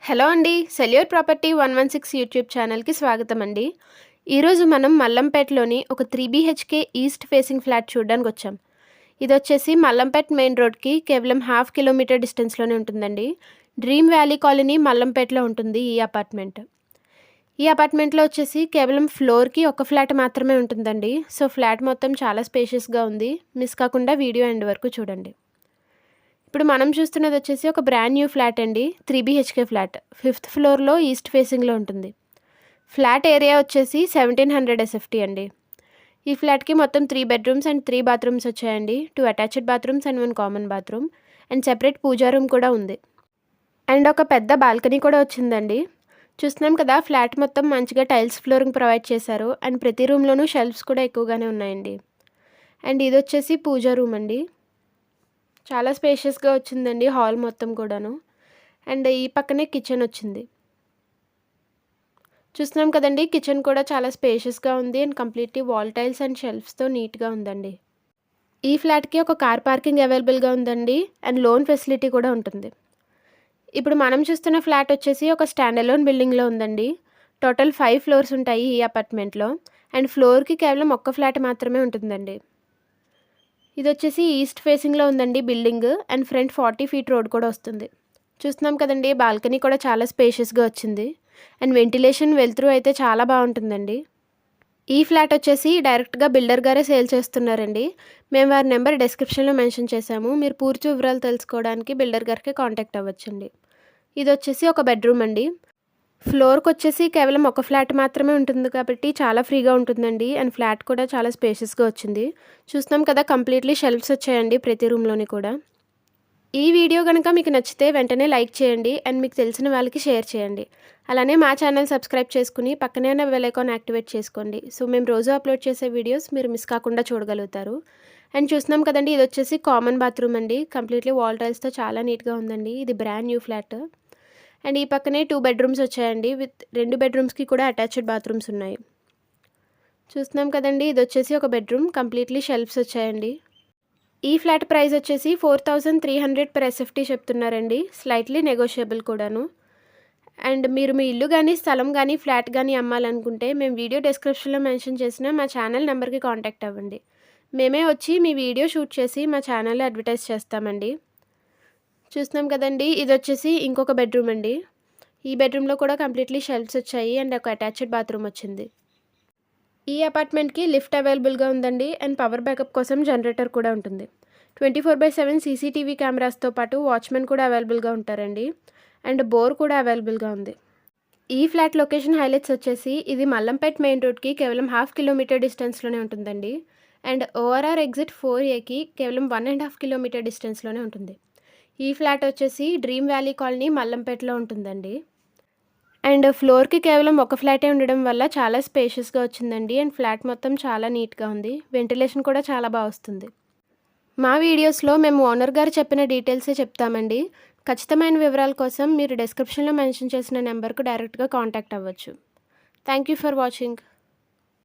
Hello అండి. సెల్యూర్ property 116 YouTube ఛానల్‌కి స్వాగతం అండి. ఈరోజు మనం మల్లంపేటలోని ఒక 3 బీహెచ్‌కే ఈస్ట్ ఫేసింగ్ ఫ్లాట్ చూడడానికొచ్చాం. ఇదొచ్చేసి మల్లంపేట్ మెయిన్ రోడ్‌కి కేవలం హాఫ్ కిలోమీటర్ డిస్టెన్స్‌లోనే ఉంటుందండి. డ్రీమ్ వ్యాలీ కాలనీ మల్లంపేటలో ఉంటుంది ఈ అపార్ట్మెంట్. ఈ అపార్ట్మెంట్‌లో వచ్చేసి కేవలం ఫ్లోర్‌కి ఒక ఫ్లాట్ మాత్రమే ఉంటుందండి. సో, ఫ్లాట్ మొత్తం చాలా స్పేషియస్‌గా ఉంది. మిస్ కాకుండా వీడియో ఎండ్ వరకు చూడండి. ఇప్పుడు మనం చూస్తున్నది వచ్చేసి ఒక బ్రాండ్ న్యూ ఫ్లాట్ అండి. 3 బీహెచ్‌కే ఫ్లాట్. 5th ఫ్లోర్‌లో ఈస్ట్ ఫేసింగ్‌లో ఉంటుంది. ఫ్లాట్ ఏరియా వచ్చేసి 1700 ఎస్ఎఫ్టీ అండి. ఈ ఫ్లాట్‌కి మొత్తం 3 బెడ్రూమ్స్ అండ్ 3 బాత్రూమ్స్ వచ్చాయండి. 2 attached bathrooms and 1 common bathroom and separate puja room కూడా ఉంది. అండ్ ఒక పెద్ద బాల్కనీ కూడా వచ్చిందండి. చూస్తున్నాం కదా, ఫ్లాట్ మొత్తం మంచిగా టైల్స్ ఫ్లోరింగ్ ప్రొవైడ్ చేశారు. అండ్ ప్రతి రూమ్‌లోనూ షెల్ఫ్స్ కూడా ఎక్కువగానే ఉన్నాయండి. అండ్ ఇదొచ్చేసి పూజా రూమ్ అండి. చాలా స్పేషియస్‌గా వచ్చిందండి హాల్ మొత్తం కూడాను. అండ్ ఈ పక్కనే కిచెన్ వచ్చింది. చూస్తున్నాం కదండీ, కిచెన్ కూడా చాలా స్పేషియస్‌గా ఉంది and completely wall tiles and షెల్ఫ్స్‌తో నీట్‌గా ఉందండి. ఈ ఫ్లాట్‌కి ఒక కార్ పార్కింగ్ అవైలబుల్‌గా ఉందండి అండ్ లోన్ ఫెసిలిటీ కూడా ఉంటుంది. ఇప్పుడు మనం చూస్తున్న ఫ్లాట్ వచ్చేసి ఒక స్టాండ్ అలోన్ బిల్డింగ్‌లో ఉందండి. టోటల్ 5 ఫ్లోర్స్ ఉంటాయి ఈ అపార్ట్మెంట్‌లో. అండ్ ఫ్లోర్‌కి కేవలం ఒక్క ఫ్లాట్ మాత్రమే ఉంటుందండి. ఇదొచ్చేసి ఈస్ట్ ఫేసింగ్‌లో ఉందండి building and front 40 feet road కూడా వస్తుంది. చూస్తున్నాం కదండీ, బాల్కనీ కూడా చాలా స్పేషియస్‌గా వచ్చింది. అండ్ వెంటిలేషన్ వెలుతురు అయితే చాలా బాగుంటుందండి. ఈ ఫ్లాట్ వచ్చేసి డైరెక్ట్‌గా బిల్డర్ గారే సేల్ చేస్తున్నారండి. మేము వారి నెంబర్ డిస్క్రిప్షన్‌లో మెన్షన్ చేశాము. మీరు పూర్తి వివరాలు తెలుసుకోవడానికి బిల్డర్ గారికి కాంటాక్ట్ అవ్వచ్చండి. ఇదొచ్చేసి ఒక బెడ్రూమ్ అండి. ఫ్లోర్‌కొచ్చేసి కేవలం ఒక ఫ్లాట్ మాత్రమే ఉంటుంది కాబట్టి చాలా ఫ్రీగా ఉంటుందండి. అండ్ ఫ్లాట్ కూడా చాలా స్పేషియస్‌గా వచ్చింది. చూస్తున్నాం కదా, కంప్లీట్లీ షెల్ఫ్స్ వచ్చాయండి ప్రతి రూమ్‌లోని కూడా. ఈ వీడియో కనుక మీకు నచ్చితే వెంటనే లైక్ చేయండి అండ్ మీకు తెలిసిన వాళ్ళకి షేర్ చేయండి. అలానే మా ఛానల్ సబ్స్క్రైబ్ చేసుకుని పక్కనే ఉన్న బెల్ ఐకాన్ యాక్టివేట్ చేసుకోండి. సో మేము రోజు అప్లోడ్ చేసే వీడియోస్ మీరు మిస్ కాకుండా చూడగలుగుతారు. అండ్ చూస్తున్నాం కదండి, ఇది వచ్చేసి కామన్ బాత్రూమ్ అండి. కంప్లీట్లీ వాల్ టైల్స్తో చాలా నీట్గా ఉందండి. ఇది బ్రాండ్ న్యూ ఫ్లాట్. అండ్ ఈ పక్కనే 2 బెడ్రూమ్స్ వచ్చాయండి. విత్ 2 బెడ్రూమ్స్కి కూడా అటాచ్డ్ బాత్రూమ్స్ ఉన్నాయి. చూస్తున్నాం కదండి, ఇది వచ్చేసి ఒక బెడ్రూమ్. కంప్లీట్లీ షెల్ఫ్స్ వచ్చాయండి. ఈ ఫ్లాట్ ప్రైస్ వచ్చేసి 4300 పర్ ఎస్ఎఫ్టీ చెప్తున్నారండి. స్లైట్లీ నెగోషియబుల్ కూడాను. అండ్ మీరు మీ ఇల్లు కానీ స్థలం కానీ ఫ్లాట్ కానీ అమ్మాలనుకుంటే మేము వీడియో డిస్క్రిప్షన్లో మెన్షన్ చేసిన మా ఛానల్ నెంబర్కి కాంటాక్ట్ అవ్వండి. మేమే వచ్చి మీ వీడియో షూట్ చేసి మా ఛానల్లో అడ్వర్టైజ్ చేస్తామండి. చూస్తున్నాం కదండి, ఇది వచ్చేసి ఇంకొక బెడ్రూమ్ అండి. ఈ బెడ్రూమ్లో కూడా కంప్లీట్లీ షెల్ఫ్స్ వచ్చాయి అండ్ ఒక అటాచ్డ్ బాత్రూమ్ వచ్చింది. ఈ అపార్ట్మెంట్‌కి లిఫ్ట్ అవైలబుల్‌గా ఉందండి అండ్ పవర్ బ్యాకప్ కోసం జనరేటర్ కూడా ఉంటుంది. 24/7 సీసీటీవీ కెమెరాస్తో పాటు వాచ్‌మెన్ కూడా అవైలబుల్‌గా ఉంటారండి. అండ్ బోర్ కూడా అవైలబుల్‌గా ఉంది. ఈ ఫ్లాట్ లొకేషన్ హైలైట్స్ వచ్చేసి ఇది మల్లంపేట్ మెయిన్ రోడ్‌కి కేవలం హాఫ్ కిలోమీటర్ డిస్టెన్స్‌లోనే ఉంటుందండి. అండ్ ఓఆర్ఆర్ ఎగ్జిట్ 4ఏకి కేవలం 1.5 కిలోమీటర్ డిస్టెన్స్‌లోనే ఉంటుంది. ఈ ఫ్లాట్ వచ్చేసి డ్రీమ్ వ్యాలీ కాలనీ మల్లంపేటలో ఉంటుందండి. అండ్ ఫ్లోర్‌కి కేవలం ఒక ఫ్లాటే ఉండడం వల్ల చాలా స్పేషియస్‌గా వచ్చిందండి. అండ్ ఫ్లాట్ మొత్తం చాలా నీట్‌గా ఉంది. వెంటిలేషన్ కూడా చాలా వస్తుంది. మా వీడియోస్‌లో మేము ఓనర్ గారు చెప్పిన డీటెయిల్సే చెప్తామండి. ఖచ్చితమైన వివరాల కోసం మీరు డిస్క్రిప్షన్‌లో మెన్షన్ చేసిన నెంబర్‌కు డైరెక్ట్‌గా కాంటాక్ట్ అవ్వచ్చు. Thank you for watching.